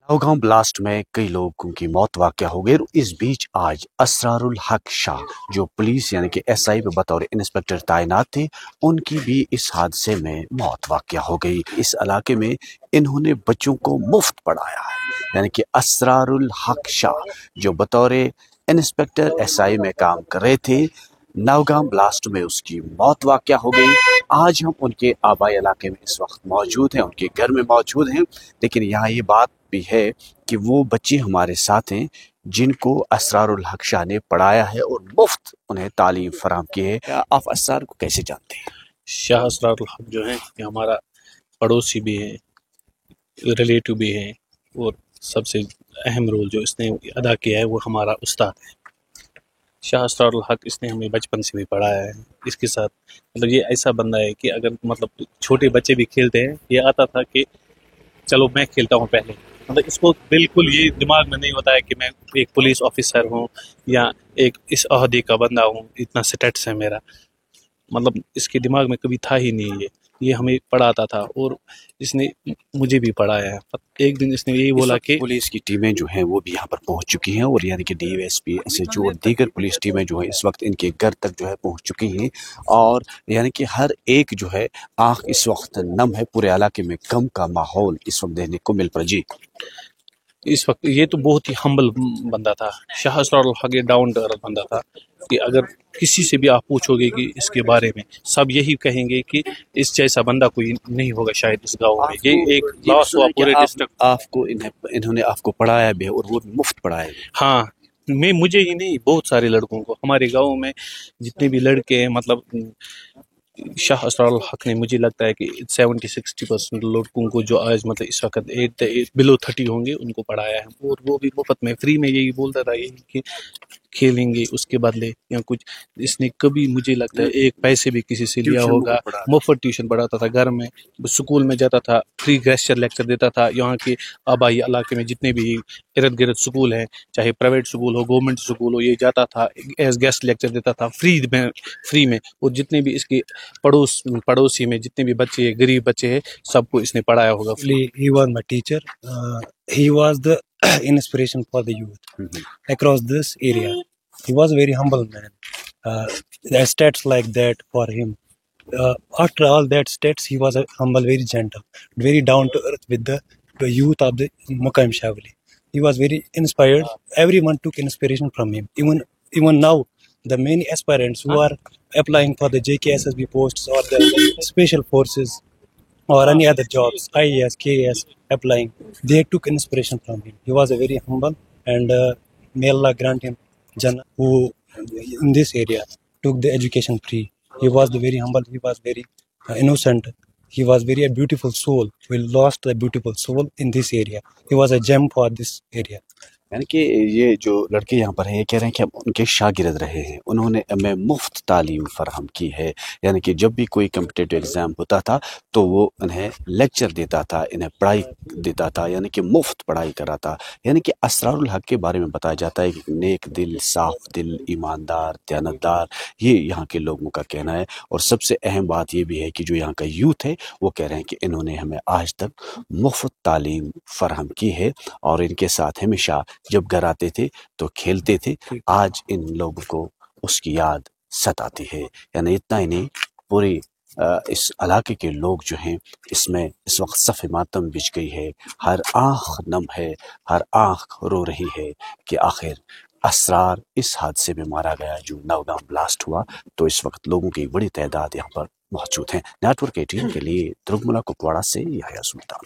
Naugaon blast में कई लोगों की मौत वाक़या हो गई। इस बीच आज असरारुल हक शाह जो पुलिस यानी कि एसआई पे बतौर इंस्पेक्टर तैनात थे, उनकी भी इस हादसे में मौत वाक़या हो गई। इस इलाके में इन्होंने बच्चों को मुफ्त पढ़ाया है, यानी कि असरारुल हक शाह जो बतौर इंस्पेक्टर एसआई में काम कर रहे थे, नौगांव ब्लास्ट में उसकी मौत वाक़या हो गई। आज हम उनके आबाई इलाके में इस वक्त मौजूद हैं, उनके घर में मौजूद हैं, लेकिन यहाँ ये बात भी है कि वो बच्चे हमारे साथ हैं जिनको असरारुल हक शाह ने पढ़ाया है और मुफ्त उन्हें तालीम फराहम की है। आप असरार को कैसे जानते हैं? शाह असरारुल हक जो है ये हमारा पड़ोसी भी है, रिलेटिव भी है, और सबसे अहम रोल जो इसने अदा किया है वो हमारा उस्ताद है। शाह असरारुल हक इसने हमें बचपन से भी पढ़ाया है। इसके साथ मतलब ये ऐसा बंदा है कि अगर मतलब छोटे बच्चे भी खेलते हैं, ये आता था कि चलो मैं खेलता हूँ पहले। मतलब इसको बिल्कुल ये दिमाग में नहीं होता है कि मैं एक पुलिस ऑफिसर हूँ या एक इस ओहदे का बंदा हूँ, इतना स्टेटस है मेरा, मतलब इसके दिमाग में कभी था ही नहीं। ये हमें पढ़ाता था और इसने मुझे भी पढ़ाया है। एक दिन इसने यही बोला कि पुलिस की टीमें जो हैं वो भी यहाँ पर पहुँच चुकी हैं और यानी कि डीएसपी एसएचओ और दीगर पुलिस टीमें जो है इस वक्त इनके घर तक जो है पहुँच चुकी हैं और यानी कि हर एक जो है आँख इस वक्त नम है। पूरे इलाके में गम का माहौल इस वक्त देखने को मिल पड़ा। जी, इस वक्त ये तो बहुत ही हम्बल बंदा था। शाह असरारुल हक डाउन टू अर्थ बंदा था कि अगर किसी से भी आप पूछोगे कि इसके बारे में, सब यही कहेंगे कि इस जैसा बंदा कोई नहीं होगा शायद इस गांव में। ये एक लॉस हुआ पूरे डिस्ट्रिक्ट। आपको इन्होंने आपको पढ़ाया भी और वो मुफ्त पढ़ाया भी। हाँ, मुझे ही नहीं, बहुत सारे लड़कों को हमारे गांव में जितने भी लड़के हैं, मतलब शाह असरारुल हक ने मुझे लगता है कि 70-60% लड़कों को जो आज मतलब इस वक्त बिलो 30 होंगे उनको पढ़ाया है, और वो भी मुफ्त में, फ्री में। यही बोलता था यही कि खेलेंगे उसके बदले या कुछ। इसने कभी मुझे लगता है एक पैसे भी किसी से लिया होगा। मुफ्त ट्यूशन पढ़ाता था, घर में स्कूल में जाता था, फ्री लेक्चर देता था। यहाँ के आबाई इलाके में जितने भी इर्द गिर्द स्कूल हैं, चाहे प्राइवेट स्कूल हो गवर्नमेंट स्कूल हो, ये जाता था एज गेस्ट लेक्चर देता था फ्री में। और जितने भी इसके पड़ोसी में जितने भी बच्चे हैं, गरीब बच्चे हैं, सबको इसने पढ़ाया होगा। He was my teacher. He was the inspiration for the youth across this area. He was a very humble man. The stats like that for him. After all that stats, he was a humble, very gentle, very down to earth with the youth of the Mukaim Shavli. He was very inspired. Everyone took inspiration from him. Even now, the many aspirants who are applying for the JKSSB posts or the special forces or any other jobs, IAS, KAS, applying, they took inspiration from him. He was a very humble, and may Allah grant him Jannah, who in this area took the education free. He was very humble, he was very innocent, he was very a beautiful soul. We lost a beautiful soul in this area. He was a gem for this area. यानी कि ये जो लड़के यहाँ पर हैं ये कह रहे हैं कि हम उनके शागिर्द रहे हैं, उन्होंने हमें मुफ्त तालीम फराहम की है। यानी कि जब भी कोई कम्पिटिटिव एग्ज़ाम होता था तो वो उन्हें लेक्चर देता था, इन्हें पढ़ाई देता था, यानी कि मुफ्त पढ़ाई कराता। यानी कि असरारुल हक के बारे में बताया जाता है कि नेक दिल, साफ दिल, ईमानदार, दयानतदार, ये यहाँ के लोगों का कहना है। और सबसे अहम बात ये भी है कि जो यहाँ का यूथ है वो कह रहे हैं कि इन्होंने हमें आज तक मुफ्त तालीम फराहम की है और इनके साथ हमेशा जब घर आते थे तो खेलते थे। आज इन लोगों को उसकी याद सताती है। यानी इतना ही नहीं, पूरी इस इलाके के लोग जो हैं इसमें इस वक्त सफ़े मातम बिछ गई है। हर आँख नम है, हर आँख रो रही है कि आखिर असरार इस हादसे में मारा गया जो नौगांव ब्लास्ट हुआ। तो इस वक्त लोगों की बड़ी तादाद यहाँ पर मौजूद हैं। नेटवर्क 18 के लिए ध्रुव मुला कुपवाड़ा से याह्या सुल्तान।